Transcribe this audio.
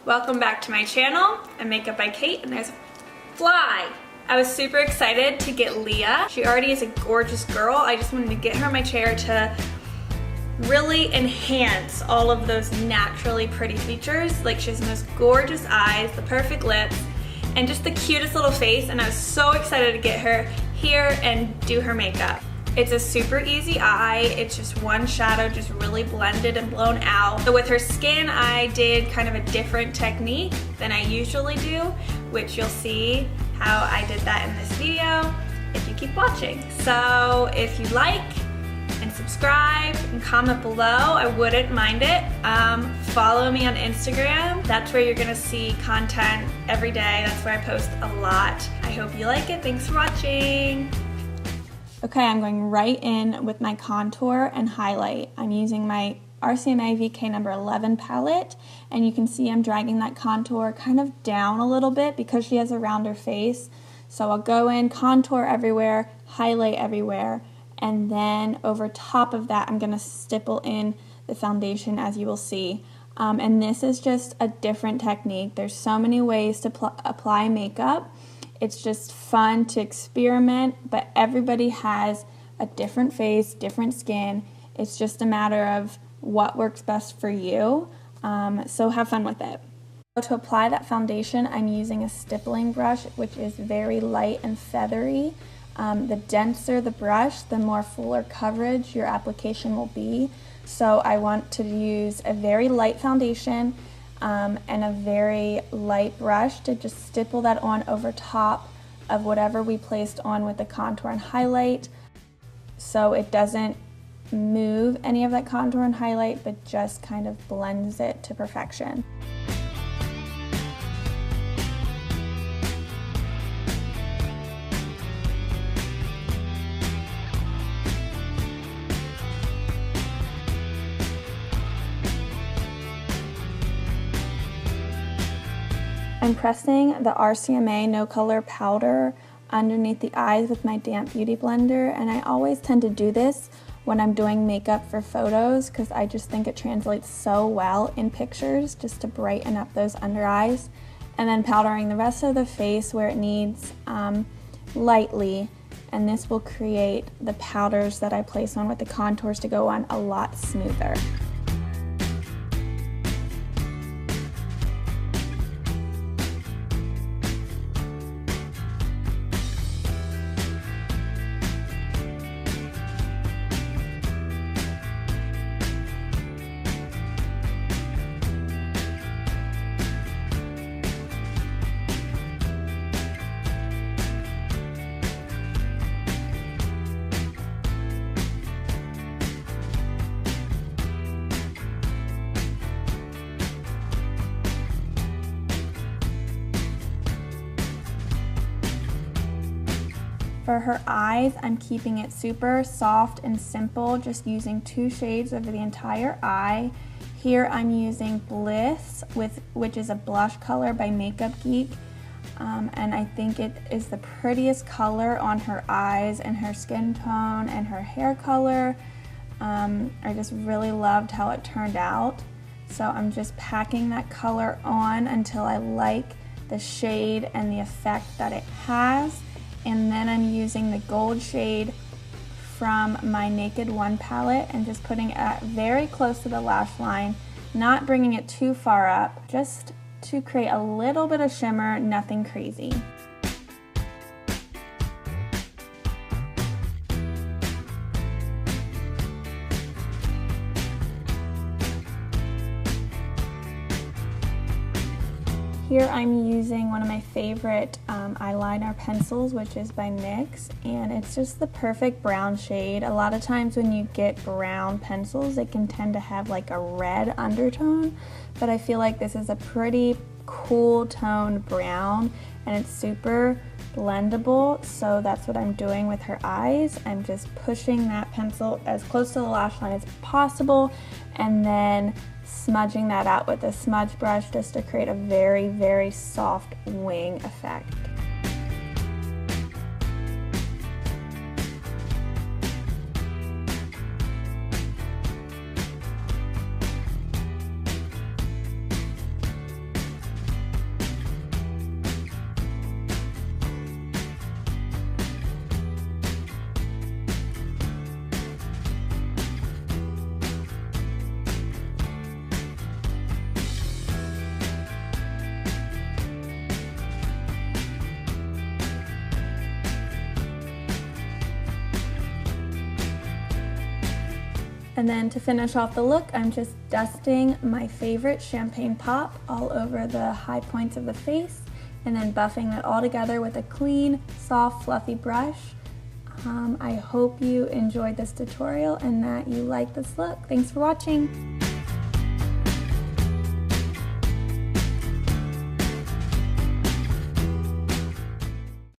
Welcome back to my channel. I'm Makeup by Cait, and there's a fly. I was super excited to get Leah. She already is a gorgeous girl. I just wanted to get her in my chair to really enhance all of those naturally pretty features. Like, she has the most gorgeous eyes, the perfect lips, and just the cutest little face, and I was so excited to get her here and do her makeup. It's a super easy eye. It's just one shadow, just really blended and blown out. So with her skin, I did kind of a different technique than I usually do, which you'll see how I did that in this video if you keep watching. So if you like and subscribe and comment below, I wouldn't mind it. Follow me on Instagram. That's where you're gonna see content every day. That's where I post a lot. I hope you like it. Thanks for watching. Okay, I'm going right in with my contour and highlight. I'm using my RCMA VK number 11 palette, and you can see I'm dragging that contour kind of down a little bit because she has a rounder face. So I'll go in, contour everywhere, highlight everywhere, and then over top of that I'm gonna stipple in the foundation, as you will see. And this is just a different technique. There's so many ways to apply makeup. It's just fun to experiment, but everybody has a different face, different skin. It's just a matter of what works best for you. So have fun with it. To apply that foundation, I'm using a stippling brush, which is very light and feathery. The denser the brush, the more fuller coverage your application will be. So I want to use a very light foundation and a very light brush to just stipple that on over top of whatever we placed on with the contour and highlight, so it doesn't move any of that contour and highlight, but just kind of blends it to perfection. I'm pressing the RCMA No Color powder underneath the eyes with my damp beauty blender, and I always tend to do this when I'm doing makeup for photos because I just think it translates so well in pictures, just to brighten up those under eyes. And then powdering the rest of the face where it needs lightly, and this will create the powders that I place on with the contours to go on a lot smoother. For her eyes, I'm keeping it super soft and simple, just using 2 shades over the entire eye. Here I'm using Bliss, which is a blush color by Makeup Geek, and I think it is the prettiest color on her eyes and her skin tone and her hair color. I just really loved how it turned out. So I'm just packing that color on until I like the shade and the effect that it has. And then I'm using the gold shade from my Naked One palette and just putting it very close to the lash line, not bringing it too far up, just to create a little bit of shimmer, nothing crazy. Here I'm using one of my favorite eyeliner pencils, which is by NYX, and it's just the perfect brown shade. A lot of times when you get brown pencils, they can tend to have like a red undertone, but I feel like this is a pretty cool toned brown, and it's super blendable, so that's what I'm doing with her eyes. I'm just pushing that pencil as close to the lash line as possible, and then smudging that out with a smudge brush just to create a very, very soft wing effect. And then to finish off the look, I'm just dusting my favorite champagne pop all over the high points of the face and then buffing it all together with a clean, soft, fluffy brush. I hope you enjoyed this tutorial and that you like this look. Thanks for watching.